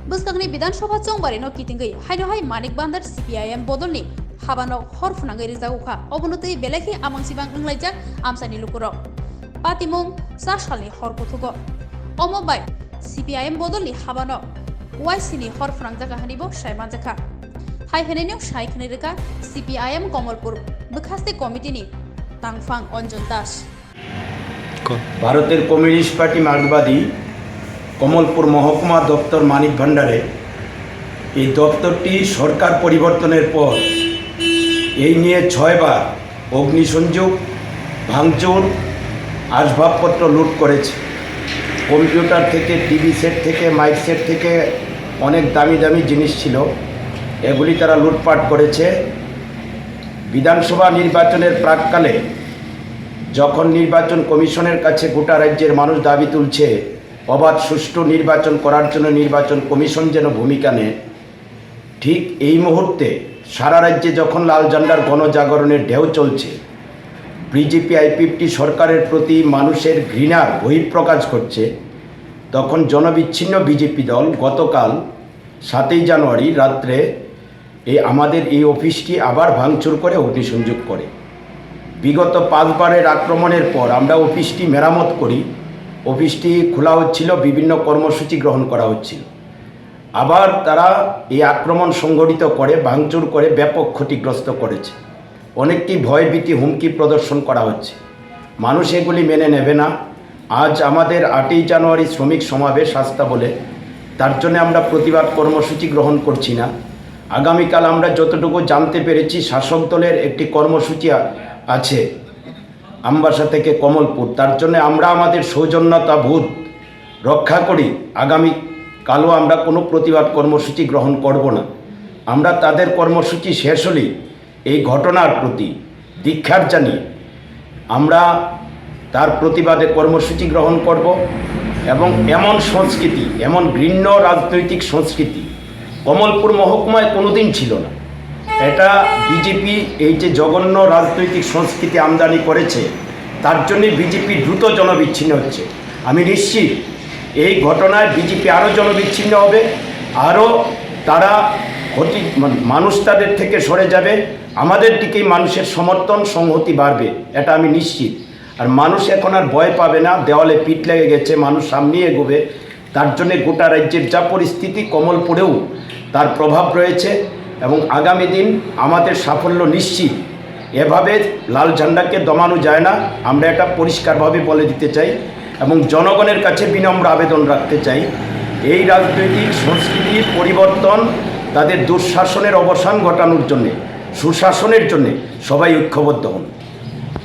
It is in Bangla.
Buskangni Bidanshoba Chongbarino Kitingi, Haidohai Manik Bandar CPIM Bodolni, Habano Horfunanga Rizauka, Obunuti Beleki among Sibang Laja, Amsani Lukuro. Patimung Sashali Horputugo. Omobai CPIM Bodolni Habano, Waisini Horfunanga Hanibo, Shaimanjaka. Hai Henenio Shai Kanirika, CPIM Komolpur, Bukaste Committee, Tangfang Onjon Das. ভারতের কমিউনিস্ট পার্টি মার্কবাদী কমলপুর মহকুমা দপ্তর মানিক ভান্ডারে এই দপ্তরটি সরকার পরিবর্তনের পর এই নিয়ে 6 বার অগ্নিসংযোগ ভাঙচুর আসবাবপত্র লুট করেছে। কম্পিউটার থেকে টিভি সেট থেকে মাইক সেট থেকে অনেক দামি দামি জিনিস ছিল, এগুলি তারা লুটপাট করেছে। বিধানসভা নির্বাচনের প্রাককালে যখন নির্বাচন কমিশনের কাছে গোটা রাজ্যের মানুষ দাবি তুলছে অবাধ সুষ্ঠু নির্বাচন করার জন্য নির্বাচন কমিশন যেন ভূমিকা নেয়, ঠিক এই মুহূর্তে সারা রাজ্যে যখন লাল ঝান্ডার গণজাগরণের ঢেউ চলছে, বিজেপি আইপিএফটি সরকারের প্রতি মানুষের ঘৃণার বহিঃপ্রকাশ করছে, তখন জনবিচ্ছিন্ন বিজেপি দল গতকাল 7ই জানুয়ারি রাত্রে আমাদের এই অফিসটি আবার ভাঙচুর করে অগ্নিসংযোগ করে। বিগত 5 বারের আক্রমণের পর আমরা অফিসটি মেরামত করি, অফিসটি খোলা হচ্ছিল, বিভিন্ন কর্মসূচি গ্রহণ করা হচ্ছিল। আবার তারা এই আক্রমণ সংগঠিত করে ভাঙচুর করে ব্যাপক ক্ষতিগ্রস্ত করেছে। অনেকটি ভয়ভীতি হুমকি প্রদর্শন করা হচ্ছে, মানুষ এগুলি মেনে নেবে না। আজ আমাদের 8ই জানুয়ারি শ্রমিক সমাবেশ আস্থা বলে, তার জন্য আমরা প্রতিবাদ কর্মসূচি গ্রহণ করছি না। আগামীকাল আমরা যতটুকু জানতে পেরেছি শাসক দলের একটি কর্মসূচি আছে আমবাসা থেকে কমলপুর, তার জন্য আমরা আমাদের সৌজন্যতা বোধ রক্ষা করি। আগামীকালও আমরা কোনো প্রতিবাদ কর্মসূচি গ্রহণ করব না। আমরা তাদের কর্মসূচি শেষ হলেই এই ঘটনার প্রতি ধিক্কার জানিয়ে আমরা তার প্রতিবাদে কর্মসূচি গ্রহণ করব। এবং এমন সংস্কৃতি, এমন ঘৃণ্য রাজনৈতিক সংস্কৃতি কমলপুর মহকুমায় কোনোদিন ছিল না। এটা বিজেপি এই যে জঘন্য রাজনৈতিক সংস্কৃতি আমদানি করেছে, তার জন্যে বিজেপি দ্রুত জনবিচ্ছিন্ন হচ্ছে। আমি নিশ্চিত এই ঘটনায় বিজেপি আরও জনবিচ্ছিন্ন হবে, আরও তারা মানুষ তাদের থেকে সরে যাবে, আমাদের দিকেই মানুষের সমর্থন সংহতি বাড়বে, এটা আমি নিশ্চিত। আর মানুষ এখন আর ভয় পাবে না, দেওয়ালে পিঠ লেগে গেছে, মানুষ সামনে এগোবে। তার জন্যে গোটা রাজ্যের যা পরিস্থিতি, কমলপুরেও তার প্রভাব রয়েছে এবং আগামী দিন আমাদের সাফল্য নিশ্চিত। এভাবে লাল ঝান্ডাকে দমানো যায় না, আমরা এটা পরিষ্কারভাবে বলে দিতে চাই এবং জনগণের কাছে বিনম্র আবেদন রাখতে চাই, এই রাজনৈতিক সংস্কৃতির পরিবর্তন, তাদের দুঃশাসনের অবসান ঘটানোর জন্যে, সুশাসনের জন্যে সবাই ঐক্যবদ্ধ হন।